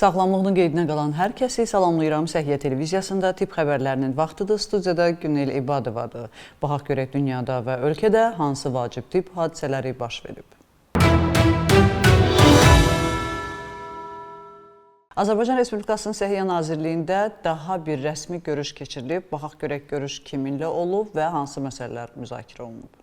Sağlamlığının qeydinə qalan hər kəsi salamlayıram. Səhiyyə televiziyasında tibb xəbərlərinin vaxtıdır. Studiyada Günel İbadovadır. Baxaq görək dünyada və ölkədə hansı vacib tibb hadisələri baş verib. Azərbaycan Respublikasının Səhiyyə Nazirliyində daha bir rəsmi görüş keçirilib. Baxaq görək görüş kiminlə olub və hansı məsələlər müzakirə olunub.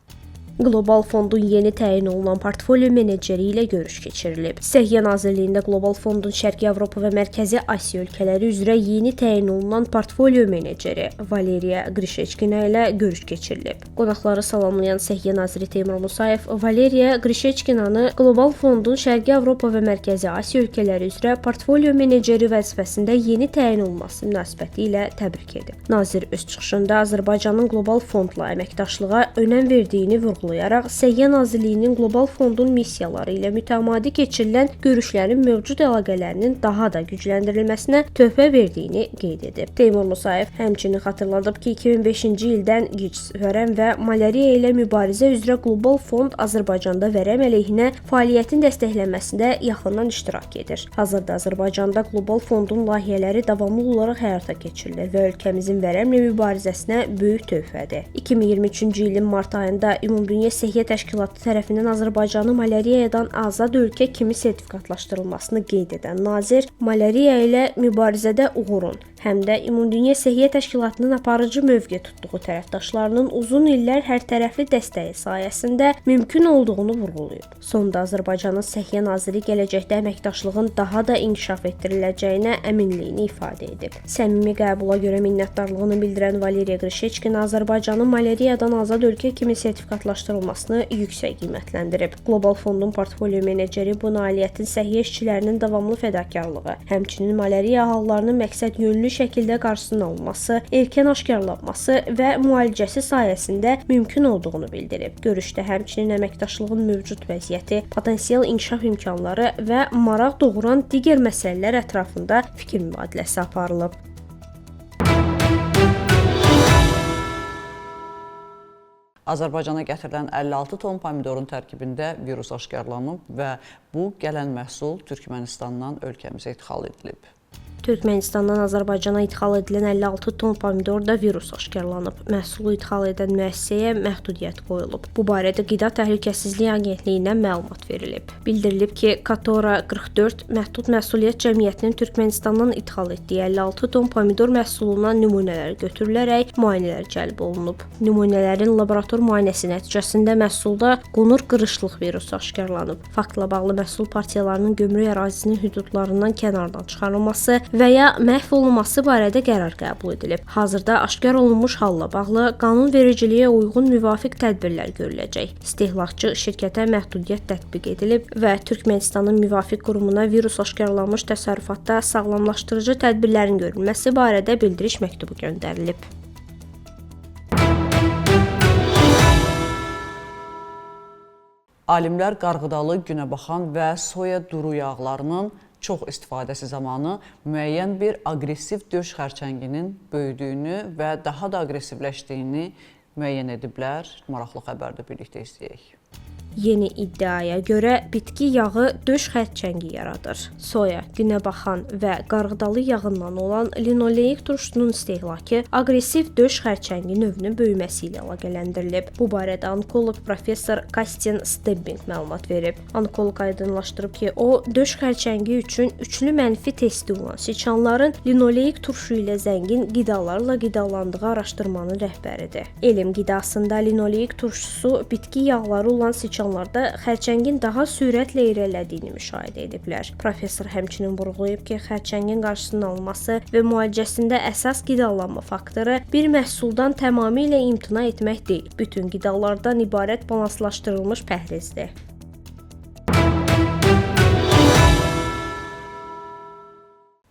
Qlobal Fondun yeni təyin olunan portfolyo meneceri ilə görüş keçirilib. Səhiyyə Nazirliyində Qlobal Fondun Şərqi Avropa və Mərkəzi Asiya ölkələri üzrə yeni təyin olunan portfolyo meneceri Valeriya Qrişeçkina ilə görüş keçirilib. Qonaqları salamlayan Səhiyyə Naziri Teymur Musayev Valeriya Qrişeçkinanı Qlobal Fondun Şərqi Avropa və Mərkəzi Asiya ölkələri üzrə portfolyo meneceri vəzifəsində yeni təyin olması münasibəti ilə təbrik edib. Nazir öz çıxışında Azərbaycanın Qlobal Fondla əməkdaşlığa önəm verdiyini vurğulayıb. Səhiyyə Nazirliyinin Qlobal Fondun missiyaları ilə mütəmadi keçirilən görüşlərin mövcud əlaqələrinin daha da gücləndirilməsinə töhfə verdiyini qeyd edib. Teymur Musayev həmçinin xatırladıb ki, 2005-ci ildən QİÇS, vərəm və malyariya ilə mübarizə üzrə Qlobal Fond Azərbaycanda vərəm əleyhinə fəaliyyətin dəstəklənməsində yaxından iştirak edir. Hazırda Azərbaycanda Qlobal Fondun layihələri davamlı olaraq həyata keçirilir və ölkəmizin vərəmlə mübarizəsinə böyük töhfədir. 2023-cü ilin mart ayında Ümumdünya Səhiyyə Təşkilatı tərəfindən Azərbaycanı malyariyadan azad ölkə kimi sertifikatlaşdırılmasını qeyd edən nazir, malyariya ilə mübarizədə uğurun, həm də Ümumdünya Səhiyyə Təşkilatının aparıcı mövqe tutduğu tərəfdaşlarının uzun illər hərtərəfli dəstəyi sayəsində mümkün olduğunu vurğulayıb. Sonda Azərbaycanın Səhiyyə Naziri gələcəkdə əməkdaşlığın daha da inkişaf etdiriləcəyinə əminliyini ifadə edib. Səmimi qəbula görə minnətdarlığını bildirən Valeriya Qrişeçkina Azərbaycanın malyariyadan azad ölkə kimi sertifikatlaşdırılmasını yüksək qiymətləndirib. Qlobal Fondun portfolyo meneceri bu nailiyyətin səhiyyə işçilərinin davamlı fədakarlığı, həmçinin malyariya hallarının məqsədyönlü şəkildə qarşısının alınması, erkən aşkarlanması və müalicəsi sayəsində mümkün olduğunu bildirib. Görüşdə həmçinin əməkdaşlığın mövcud vəziyyəti, potensial inkişaf imkanları və maraq doğuran digər məsələlər ətrafında fikir mübadiləsi aparılıb. Azərbaycana gətirilən 56 ton pomidorun tərkibində virus aşkarlanıb və bu gələn məhsul Türkmenistandan ölkəmizə idxal edilib. Türkmenistandan Azərbaycana idxal edilən 56 ton pomidorda virus aşkarlanıb. Məhsulu idxal edən müəssisəyə məhdudiyyət qoyulub. Bu barədə Qida Təhlükəsizliyi Agentliyindən məlumat verilib. Bildirilib ki, Katora 44 Məhdud Məsuliyyət Cəmiyyətinin Türkmenistandan idxal etdiyi 56 ton pomidor məhsulundan nümunələr götürülərək müayinələr cəlb olunub. Nümunələrin laborator müayinəsi nəticəsində məhsulda qonur qırışlıq virusu aşkarlanıb. Faktla bağlı məhsul partiyalarının gömrük ərazisinin hüdudlarından kənardan çıxarılması və ya məhv olunması barədə qərar qəbul edilib. Hazırda aşkar olunmuş halla bağlı qanunvericiliyə uyğun müvafiq tədbirlər görüləcək. İstehlakçı şirkətə məhdudiyyət tətbiq edilib və Türkmenistanın müvafiq qurumuna virus aşkarlanmış təsərrüfatda sağlamlaşdırıcı tədbirlərin görülməsi barədə bildiriş məktubu göndərilib. Alimlər qarğıdalı, günəbaxan və soya duru yağlarının çox istifadəsi zamanı müəyyən bir aqressiv döş xərçənginin böyüdüyünü və daha da aqressivləşdiyini müəyyən ediblər. Maraqlı xəbərdə birlikdə izləyək. Yeni iddiaya görə bitki yağı döş xərçəngi yaradır. Soya, günəbaxan və qarğıdalı yağından olan linoleik turşunun istehlakı aqressiv döş xərçəngi növünün böyüməsi ilə əlaqələndirilib. Bu barədə onkoloq professor Kastin Stebbing məlumat verib. Onkoloq aydınlaşdırıb ki, o döş xərçəngi üçün üçlü mənfi testi olan siçanların linoleik turşu ilə zəngin qidalarla qidalandığı araşdırmanın rəhbəridir. Elm qidasında linoleik turşusu bitki yağları olan siçanlarda xərçəngin daha sürətlə irəlilədiyini müşahidə ediblər. Professor həmçinin vurğulayıb ki, xərçəngin qarşısının alınması və müalicəsində əsas qidalanma faktoru bir məhsuldan tamamilə imtina etmək deyil, bütün qidalardan ibarət balanslaşdırılmış pəhrizdir.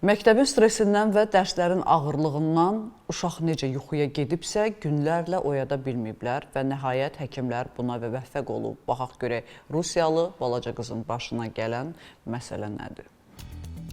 Məktəbin stresindən və dərslərin ağırlığından uşaq necə yuxuya gedibsə, günlərlə oyada bilməyiblər və nəhayət həkimlər buna müvəffəq olub. Baxaq görək, Rusiyalı balaca qızın başına gələn məsələ nədir?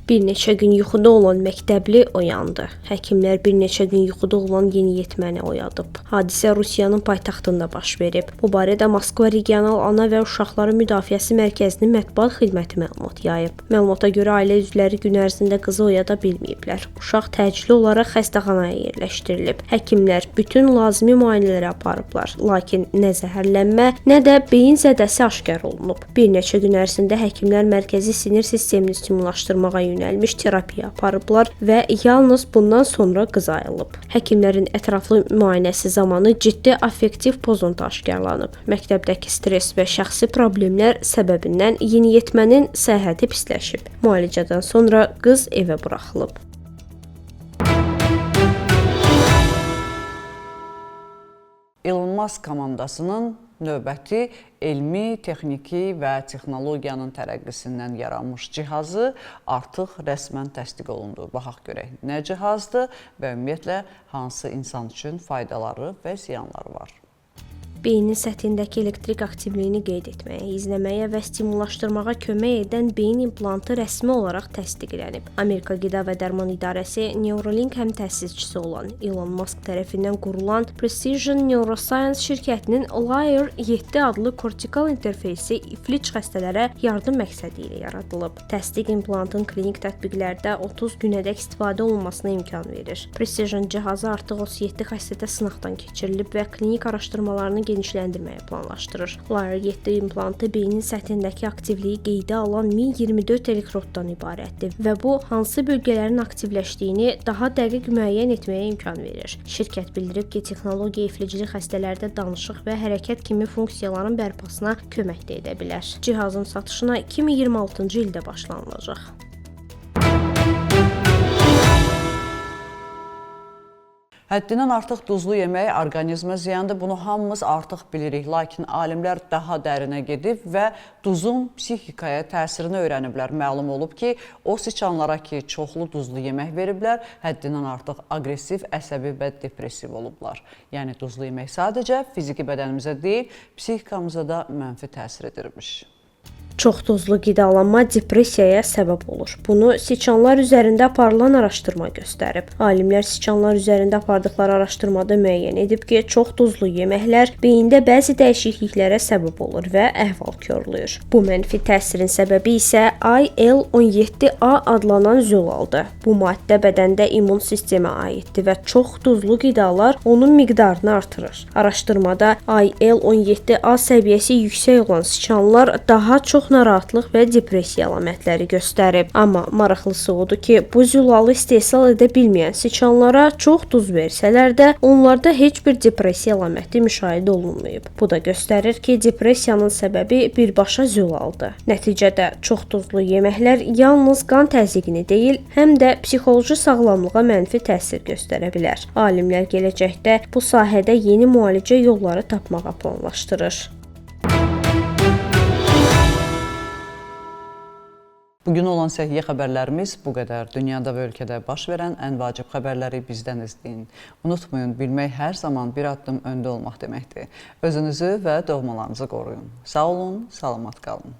Bir neçə gün yuxuda olan məktəbli oyandı. Həkimlər bir neçə gün yuxuda olan yeniyetməni oyadıb. Hadisə Rusiyanın paytaxtında baş verib. Bu barədə Moskva Regional Ana və Uşaqların Müdafiəsi Mərkəzinin mətbuat xidməti məlumat yayıb. Məlumata görə ailə üzvləri gün ərzində qızı oyada bilməyiblər. Uşaq təcili olaraq xəstəxanaya yerləşdirilib. Həkimlər bütün lazımi müayinələri aparıblar, lakin nə zəhərlənmə, nə də beyin zədəsi aşkar olunub. Bir neçə gün ərzində həkimlər mərkəzi sinir sistemini stimullaşdırmağa yönəlmiş terapiya aparıblar və yalnız bundan sonra qız ayılıb. Həkimlərin ətraflı müayinəsi zamanı ciddi affektiv pozuntu aşkarlanıb. Məktəbdəki stress və şəxsi problemlər səbəbindən yeniyetmənin səhhəti pisləşib. Müalicədən sonra qız evə buraxılıb. Elon Musk komandasının növbəti elmi, texniki və texnologiyanın tərəqqisindən yaranmış cihazı artıq rəsmən təsdiq olundu. Baxaq görək, nə cihazdır və ümumiyyətlə hansı insan üçün faydaları və ziyanları var. Beynin səthindəki elektrik aktivliyini qeyd etməyə, izləməyə və stimullaşdırmağa kömək edən beyin implantı rəsmi olaraq təsdiqlənib. Amerika Qida və Dərman İdarəsi Neuralink həmtəsisçisi olan Elon Musk tərəfindən qurulan Precision Neuroscience şirkətinin Lyre 7 adlı kortikal interfeysi iflic xəstələrə yardım məqsədi ilə yaradılıb. Təsdiq implantın klinik tətbiqlərdə 30 günədək istifadə olunmasına imkan verir. Precision cihazı artıq 37 xəstədə sınaqdan keçirilib və klinik araşdırmalarını genişləndirməyə planlaşdırır. Lyre 7 implantı beynin səthindəki aktivliyi qeydə alan 1024 elektroddan ibarətdir və bu hansı bölgələrin aktivləşdiyini daha dəqiq müəyyən etməyə imkan verir. Şirkət bildirib ki, texnologiya iflicli xəstələrdə danışıq və hərəkət kimi funksiyaların bərpasına kömək də edə bilər. Cihazın satışına 2026-cı ildə başlanılacaq. Həddindən artıq duzlu yemək orqanizmə ziyandır. Bunu hamımız artıq bilirik. Lakin alimlər daha dərinə gedib və duzun psixikaya təsirini öyrəniblər. Məlum olub ki, o siçanlara ki, çoxlu duzlu yemək veriblər, həddindən artıq aqressiv, əsəbi və depressiv olublar. Yəni, duzlu yemək sadəcə fiziki bədənimizə deyil, psixikamıza da mənfi təsir edirmiş. Çox duzlu qidalanma depressiyaya səbəb olur. Bunu siçanlar üzərində aparılan araşdırma göstərib. Alimlər siçanlar üzərində apardıqları araşdırmada müəyyən edib ki, çox duzlu yeməklər beyində bəzi dəyişikliklərə səbəb olur və əhval korlayır. Bu mənfi təsirin səbəbi isə IL-17A adlanan zülaldır. Bu maddə bədəndə immun sistemə aiddir və çox duzlu qidalar onun miqdarını artırır. Araşdırmada IL-17A səviyyəsi yüksək olan siçanlar daha çox narahatlıq və depressiya əlamətləri göstərib. Amma maraqlısı odur ki, bu zülalı istehsal edə bilməyən siçanlara çox duz versələr də onlarda heç bir depressiya əlaməti müşahidə olunmayıb. Bu da göstərir ki, depressiyanın səbəbi birbaşa zülaldır. Nəticədə çox duzlu yeməklər yalnız qan təzyiqini deyil, həm də psixoloji sağlamlığa mənfi təsir göstərə bilər. Alimlər gələcəkdə bu sahədə yeni müalicə yolları tapmağa planlaşdırır. Bugün olan səhiyyə xəbərlərimiz bu qədər. Dünyada və ölkədə baş verən ən vacib xəbərləri bizdən izləyin. Unutmayın, bilmək hər zaman bir addım öndə olmaq deməkdir. Özünüzü və doğmalarınızı qoruyun. Sağ olun, salamat qalın.